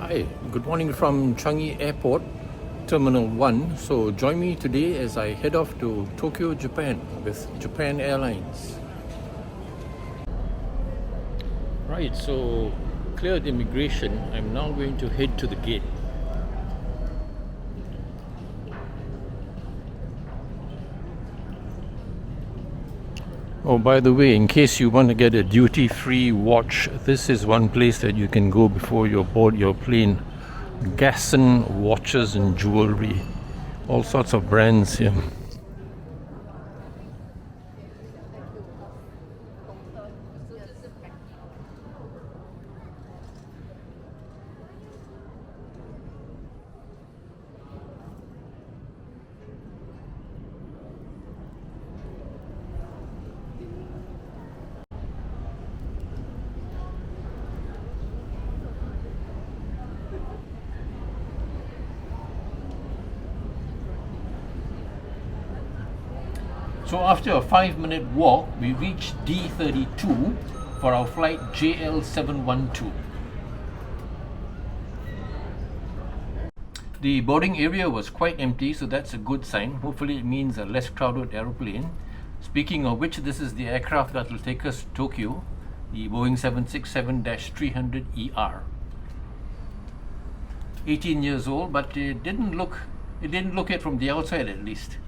Hi, good morning from Changi Airport, Terminal 1. So join me today as I head off to Tokyo, Japan with Japan Airlines. Right, so cleared immigration. I'm now going to head to the gate. Oh, by the way, in case you want to get a duty-free watch, this is one place that you can go before you board your plane. Gasson watches and jewelry, all sorts of brands here. So after a 5-minute walk, we reached D32 for our flight JL712. The boarding area was quite empty, so that's a good sign. Hopefully it means a less crowded aeroplane. Speaking of which, this is the aircraft that will take us to Tokyo, the Boeing 767-300ER. 18 years old, but it didn't look it from the outside at least.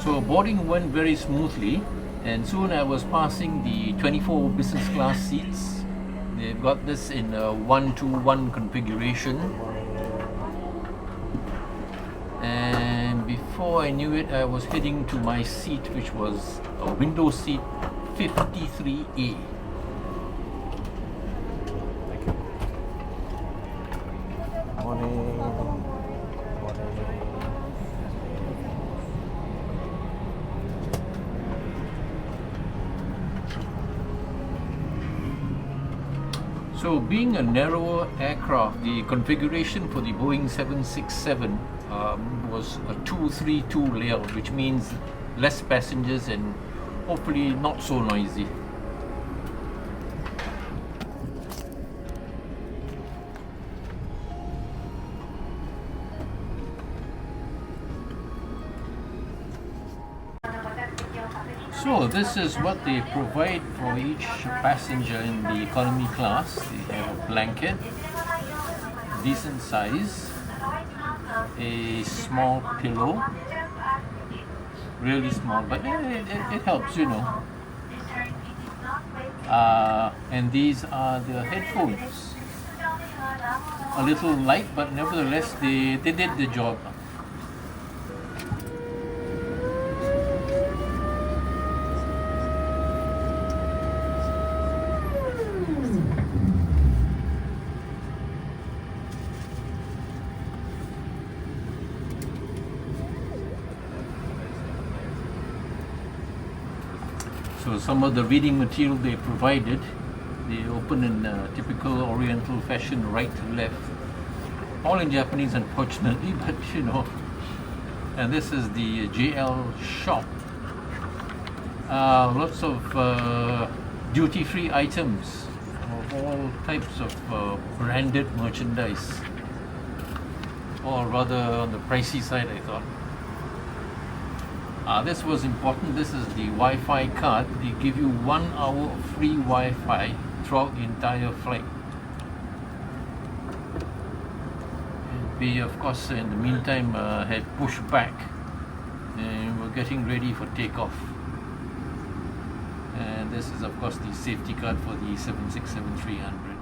So boarding went very smoothly, and soon I was passing the 24 business class seats. They've got this in a 1-to-1 configuration. And before I knew it, I was heading to my seat, which was a window seat 53A. So being a narrower aircraft, the configuration for the Boeing 767 was a 232 layout, which means less passengers and hopefully not so noisy. So this is what they provide for each passenger in the economy class. They have a blanket, decent size, a small pillow, really small, but it helps, you know. And these are the headphones. A little light, but nevertheless they did the job. So some of the reading material they provided, they open in typical Oriental fashion, right to left. All in Japanese, unfortunately, but you know. And this is the JL shop. Lots of duty-free items of all types of branded merchandise. Or rather on the pricey side, I thought. This was important. This is the Wi-Fi card. They give you 1 hour of free Wi-Fi throughout the entire flight. We, of course, in the meantime, had pushed back and we're getting ready for takeoff. And this is, of course, the safety card for the 767-300.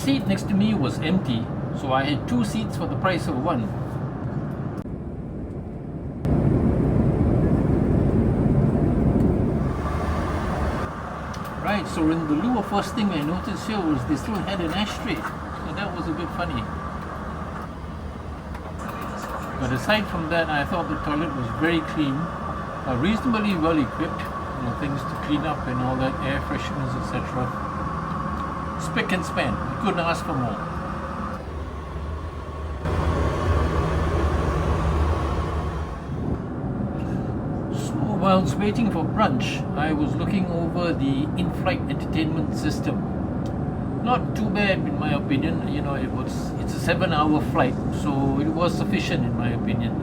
seat next to me was empty, so I had 2 seats for the price of 1. Right, so in the loo, first thing I noticed here was they still had an ashtray, so that was a bit funny. But aside from that, I thought the toilet was very clean, reasonably well equipped, things to clean up and all that, air fresheners, etc. Spick and span, you couldn't ask for more. So whilst waiting for brunch, I was looking over the in-flight entertainment system. Not too bad in my opinion, it's a 7-hour flight, so it was sufficient in my opinion.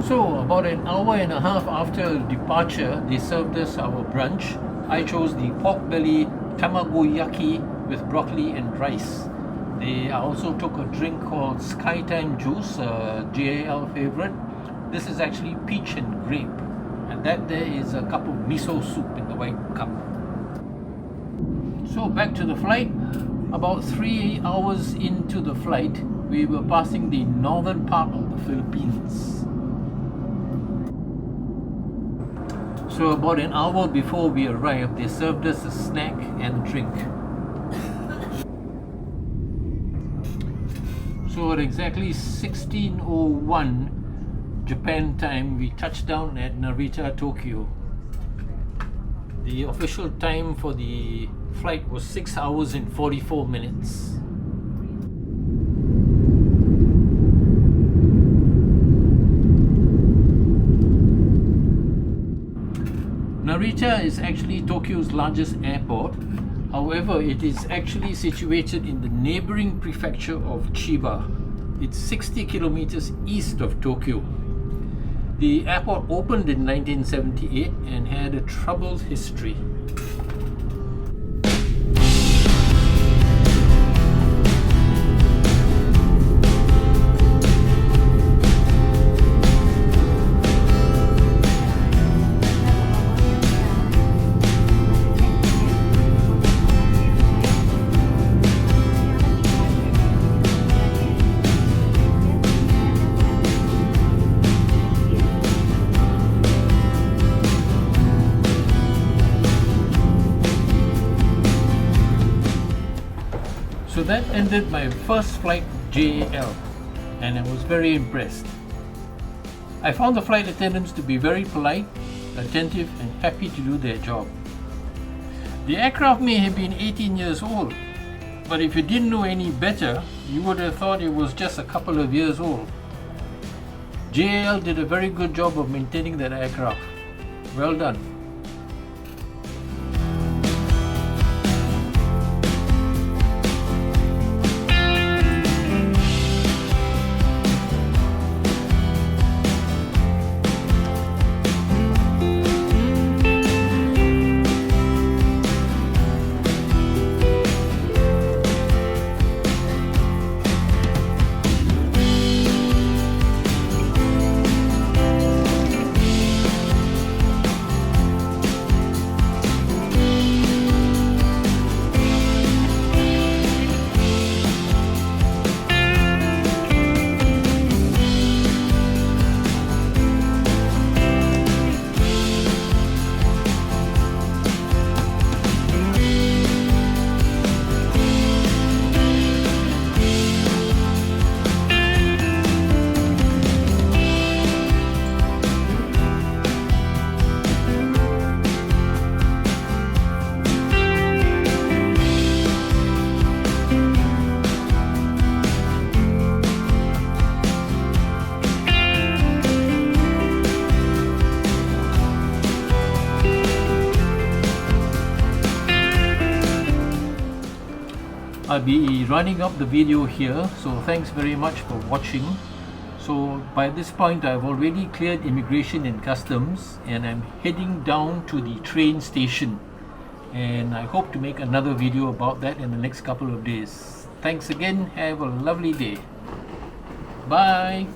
So about an hour and a half after departure, they served us our brunch. I chose the pork belly tamagoyaki with broccoli and rice. They also took a drink called Skytime Juice, a JL favorite. This is actually peach and grape. And that there is a cup of miso soup in the white cup. So back to the flight. About 3 hours into the flight, we were passing the northern part of the Philippines. So about an hour before we arrived, they served us a snack and a drink. So at exactly 16:01 Japan time, we touched down at Narita, Tokyo. The official time for the flight was 6 hours and 44 minutes. Narita is actually Tokyo's largest airport. However, it is actually situated in the neighboring prefecture of Chiba. It's 60 kilometers east of Tokyo. The airport opened in 1978 and had a troubled history. So that ended my first flight JL, and I was very impressed. I found the flight attendants to be very polite, attentive and happy to do their job. The aircraft may have been 18 years old, but if you didn't know any better, you would have thought it was just a couple of years old. JL did a very good job of maintaining that aircraft. Well done. I'll be running up the video here, so thanks very much for watching. So by this point I've already cleared immigration and customs, and I'm heading down to the train station, and I hope to make another video about that in the next couple of days. Thanks again, have a lovely day. Bye.